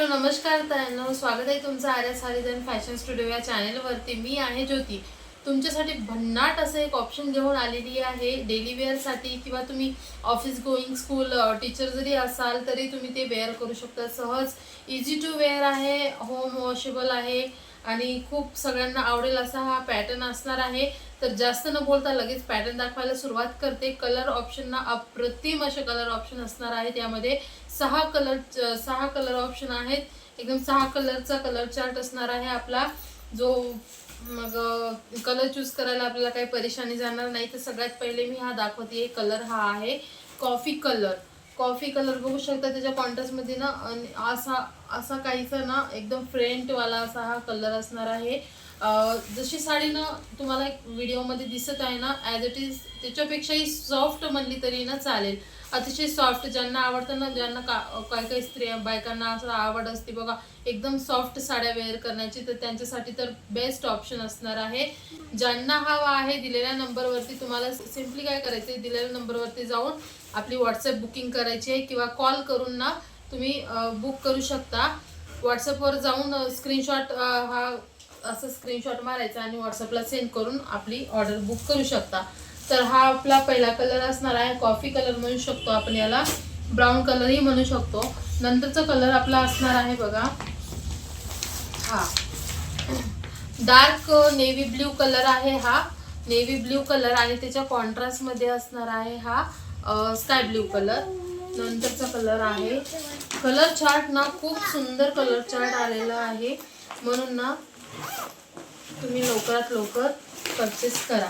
नमस्कार ताईंनो, स्वागत आहे तुमचं आर्या सारीधन फॅशन स्टुडिओ या चॅनेलवरती. मी आहे ज्योती. तुमच्यासाठी भन्नाट असं एक ऑप्शन घेऊन आलेली आहे डेली वेअरसाठी, किंवा तुम्ही ऑफिस गोईंग स्कूल टीचर जरी असाल तरी तुम्ही ते वेअर करू शकता. सहज इझी टू वेअर आहे, होम वॉशेबल आहे आणि खूप सगळ्यांना आवडेल असा हा पॅटर्न असणार आहे. तर जास्त न बोलता लगेच पॅटर्न दाखवायला सुरुवात करते. कलर ऑप्शनना अप्रतिम असे कलर ऑप्शन असणार आहे. त्यामध्ये सहा कलर ऑप्शन आहेत. एकदम 6 कलरचा कलर चार्ट असणार आहे आपला, जो मग कलर चूज करायला आपल्याला काही परेशानी जाणार नाही. तर सगळ्यात पहिले मी हा दाखवते. कलर हा आहे कॉफी कलर. कॉफी कलर बघू शकता. त्याच्या कॉन्ट्रास्टमध्ये ना असा असा काहीचा ना एकदम फ्रेंटवाला असा हा कलर असणार आहे. जशी साडी ना तुम्हाला एक व्हिडिओमध्ये दिसत आहे ना, ॲज इट इज त्याच्यापेक्षाही सॉफ्ट म्हणली तरी ना चालेल. अतिशय सॉफ्ट, ज्यांना आवडतं ना, ज्यांना काही काही स्त्रिया बायकांना असं आवड असते बघा एकदम सॉफ्ट साड्या वेअर करण्याची, तर त्यांच्यासाठी तर बेस्ट ऑप्शन असणार आहे. ज्यांना हवा आहे दिलेल्या नंबरवरती तुम्हाला सिम्पली काय करायचं आहे, दिलेल्या नंबरवरती जाऊन आपली व्हॉट्सअप बुकिंग करायची आहे, किंवा कॉल करून ना तुम्ही बुक करू शकता. व्हॉट्सअपवर जाऊन स्क्रीनशॉट हा असं स्क्रीनशॉट मारायचा आणि व्हॉट्सअपला सेंड करून आपली ऑर्डर बुक करू शकता. तर हा आपला पहिला कलर असणार आहे. कॉफी कलर म्हणू शकतो आपण याला, ब्राऊन कलरही म्हणू शकतो. नंतरचा कलर आपला असणार आहे बघा हा डार्क नेव्ही ब्ल्यू कलर आहे. हा नेव्ही ब्ल्यू कलर आणि त्याच्या कॉन्ट्रास्टमध्ये असणार आहे हा स्काय ब्ल्यू कलर. नंतरचा कलर आहे. कलर चार्ट ना खूप सुंदर कलर चार्ट आलेला आहे, म्हणून ना तुम्ही लवकरात लवकर परचेस करा.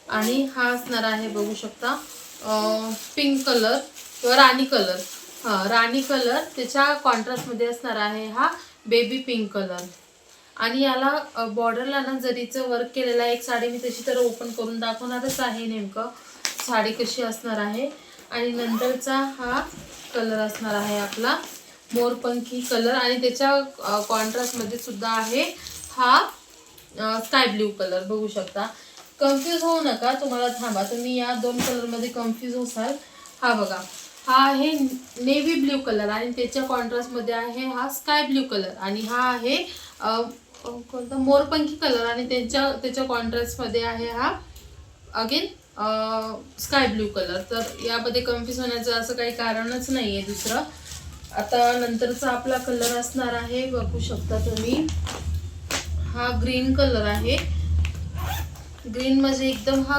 आणि हा असणार आहे बघू शकता पिंक कलर किंवा राणी कलर. राणी कलर त्याच्या कॉन्ट्रास्टमध्ये असणार आहे हा बेबी पिंक कलर. आणि याला बॉर्डरला ना जरीचं वर्क केलेलं आहे. एक साडी मी तशी तर ओपन करून दाखवणारच आहे नेमकं साडी कशी असणार आहे. आणि नंतरचा हा कलर असणार आहे आपला मोरपंखी कलर, आणि त्याच्या कॉन्ट्रास्टमध्ये सुद्धा आहे हा स्काय ब्ल्यू कलर. बघू शकता. कन्फ्यूज होऊ नका, तुम्हाला थांबा, तुम्ही या दोन कलरमध्ये कन्फ्यूज होसाल. हा बघा, हा आहे नेव्ही ब्ल्यू कलर आणि त्याच्या कॉन्ट्रास्टमध्ये आहे हा स्काय ब्ल्यू कलर. आणि हा आहे कोणता मोरपंखी कलर आणि त्याच्या कॉन्ट्रास्टमध्ये आहे हा अगेन स्काय ब्ल्यू कलर. तर यामध्ये कन्फ्यूज होण्याचं असं काही कारणच नाही आहे दुसरं. आता नंतरचा आपला कलर असणार आहे, बघू शकता तुम्ही, हा ग्रीन कलर आहे. ग्रीन म्हणजे एकदम हा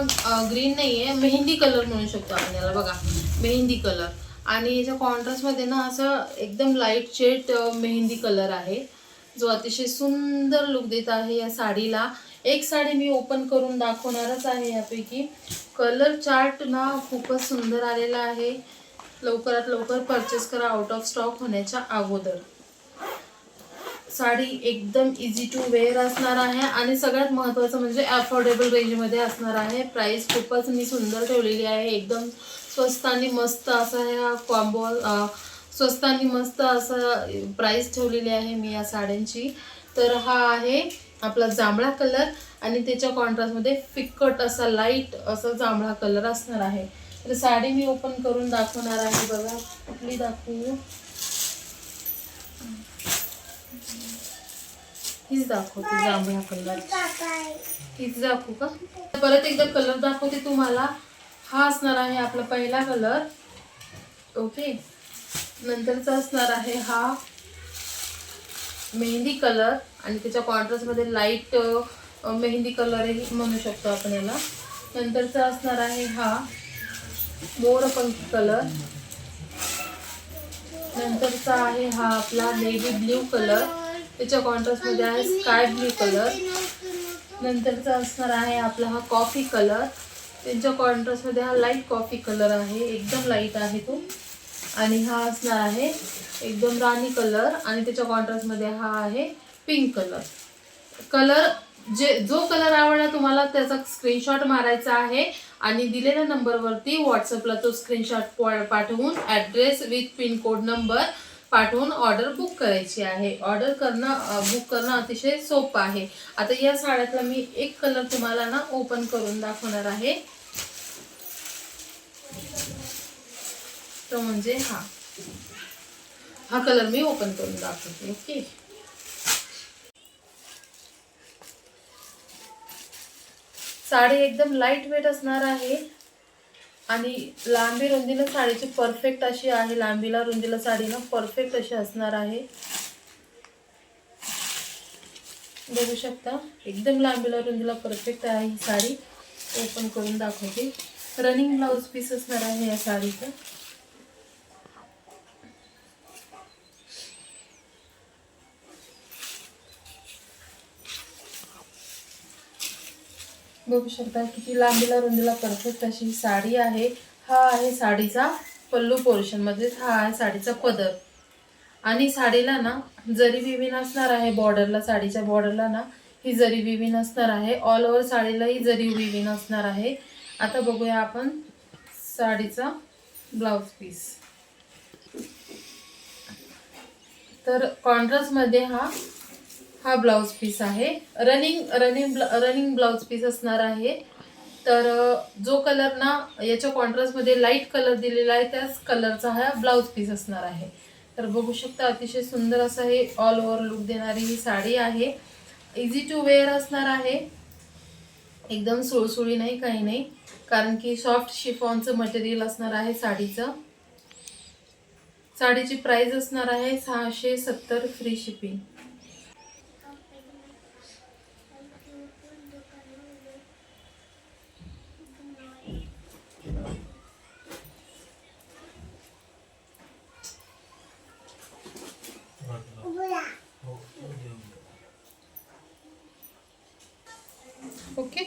ग्रीन नाही आहे, मेहंदी कलर म्हणू शकतो आपण याला. बघा, मेहंदी कलर. आणि याच्या कॉन्ट्रास्टमध्ये ना असं एकदम लाईट शेड मेहंदी कलर आहे, जो अतिशय सुंदर लुक देत आहे या साडीला. एक साडी मी ओपन करून दाखवणारच आहे यापैकी. कलर चार्ट ना खूपच सुंदर आलेला आहे. लवकरात लवकर परचेस करा आउट ऑफ स्टॉक होण्याच्या अगोदर. साडी एकदम इझी टू वेअर असणार आहे आणि सगळ्यात महत्त्वाचं म्हणजे अफोर्डेबल रेंजमध्ये असणार आहे. प्राईस खूपच मी सुंदर ठेवलेली आहे. एकदम स्वस्त आणि मस्त असा हा कॉम्बो, स्वस्त आणि मस्त असं प्राईस ठेवलेली आहे मी या साड्यांची. तर हा आहे आपला जांभळा कलर आणि त्याच्या कॉन्ट्रास्टमध्ये फिक्कट असा लाईट असा जांभळा कलर असणार आहे. तर साडी मी ओपन करून दाखवणार आहे. बघा, कुठली दाखवू, हीच दाखवते, जांभळा कलर हीच दाखवू का. परत एकदा कलर दाखवते तुम्हाला. हा असणार आहे आपला पहिला कलर. ओके. नंतरचा असणार आहे हा मेहंदी कलर आणि त्याच्या कॉन्ट्रास्टमध्ये लाईट मेहंदी कलरही म्हणू शकतो आपण याला. नंतरचा असणार आहे हा मोरपंखी कलर. नंतरचा आहे हा आपला नेव्ही ब्ल्यू कलर, त्याच्या कॉन्ट्रास्टमध्ये आहे स्काय ब्ल्यू कलर. नंतरचा असणार आहे आपला हा कॉफी कलर, त्यांच्या कॉन्ट्रास्टमध्ये हा लाईट कॉफी कलर आहे, एकदम लाईट आहे तो. आणि हा असणार आहे एकदम राणी कलर आणि त्याच्या कॉन्ट्रास्टमध्ये हा आहे पिंक कलर. कलर जो कलर आवडला तुम्हाला त्याचा स्क्रीनशॉट मारायचा आहे आणि दिलेल्या नंबरवरती व्हॉट्सअपला तो स्क्रीनशॉट पाठवून ॲड्रेस विथ पिनकोड नंबर पाठवून ऑर्डर बुक करायची आहे. ऑर्डर करणं बुक करणं अतिशय सोपं आहे. आता या साड्यातला मी एक कलर तुम्हाला ना ओपन करून दाखवणार आहे, तो म्हणजे हा हा कलर मी ओपन करून दाखवते. ओके, साडी एकदम लाईट वेट असणार आहे आणि लांबी रुंदीला साडीची परफेक्ट अशी आहे. लांबीला रुंदीला साडी ना परफेक्ट अशी असणार आहे. बघू शकता एकदम लांबीला रुंदीला परफेक्ट आहे ही साडी. ओपन करून दाखवते. रनिंग ब्लाउज पीस असणार आहे या साडीचं. बघू शकता किती लांबीला रुंदीला परफेक्ट अशी साडी आहे. हा आहे साडीचा पल्लू पोर्शन मध्ये, हा आहे साडीचा पदर. आणि साडीला ना जरी विवीन असणार आहे. बॉर्डरला, साडीच्या बॉर्डरला ना ही जरी विवीन असणार आहे. ऑल ओव्हर साडीला ही जरी विवीन असणार आहे. आता बघूया आपण साडीचा ब्लाउज पीस. तर कॉन्ट्रास्ट मध्ये हा ब्लाउज पीस आहे. रनिंग ब्लाउज पीस असणार आहे. तर जो कलर ना याच्या कॉन्ट्रास्ट मध्ये लाईट कलर दिलेला आहे त्याच कलरचा हा ब्लाउज पीस असणार आहे. तर बघू शकता अतिशय सुंदर असं हे ऑल ओव्हर लुक देणारी ही साडी आहे. इझी टू वेअर असणार आहे. एकदम सुळसुळी नाही, काही नाही, कारण की सॉफ्ट शिफॉनचं मटेरियल असणार आहे साडीचं. साडीची प्राइस असणार आहे 670 फ्री शिपिंग. ओके,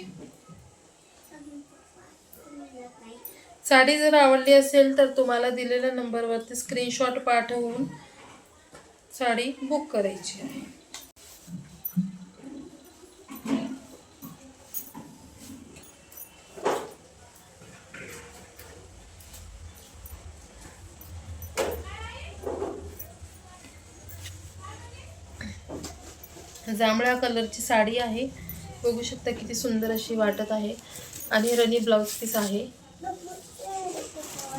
साडी जर आवडली असेल तर तुम्हाला दिलेल्या नंबरवरती स्क्रीनशॉट पाठवून साडी बुक करायची आहे. जांभळ्या कलरची साडी आहे. बघू शकता किती सुंदर अशी वाटत आहे. आणि रनी ब्लाउज पीस आहे.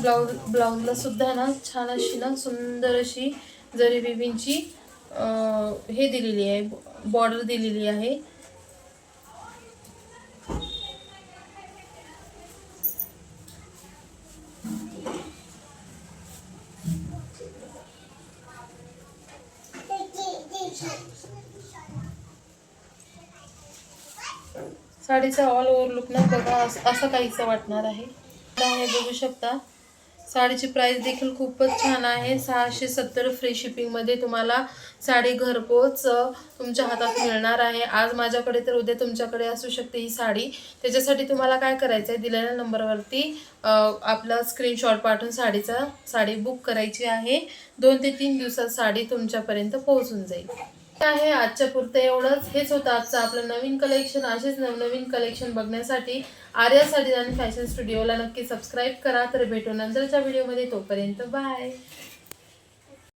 ब्लाउजला सुद्धा ना छान अशी ना सुंदर अशी जरी विविंगची हे दिलेली आहे, बॉर्डर दिलेली आहे. साडीचा ऑल ओव्हर लुक ना बघा असं काहीच वाटणार आहे. बघू शकता साडीची प्राइस देखील खूपच छान आहे. 670 फ्री शिपिंगमध्ये तुम्हाला साडी घरपोच तुमच्या हातात मिळणार आहे. आज माझ्याकडे तर उद्या तुमच्याकडे असू शकते ही साडी. त्याच्यासाठी तुम्हाला काय करायचं आहे, दिलेल्या नंबरवरती आपला स्क्रीनशॉट पाठवून साडी बुक करायची आहे. 2 ते 3 दिवसात साडी तुमच्यापर्यंत पोहोचून जाईल. आहे आजच्या पुरतं एवढंच. हेच होतं आजचं आपलं नवीन कलेक्शन. असेच नवनवीन कलेक्शन बघण्यासाठी आर्या साडीज आणि फॅशन स्टुडिओला नक्की सबस्क्राईब करा. तर भेटू नंतरच्या व्हिडिओमध्ये. तोपर्यंत बाय.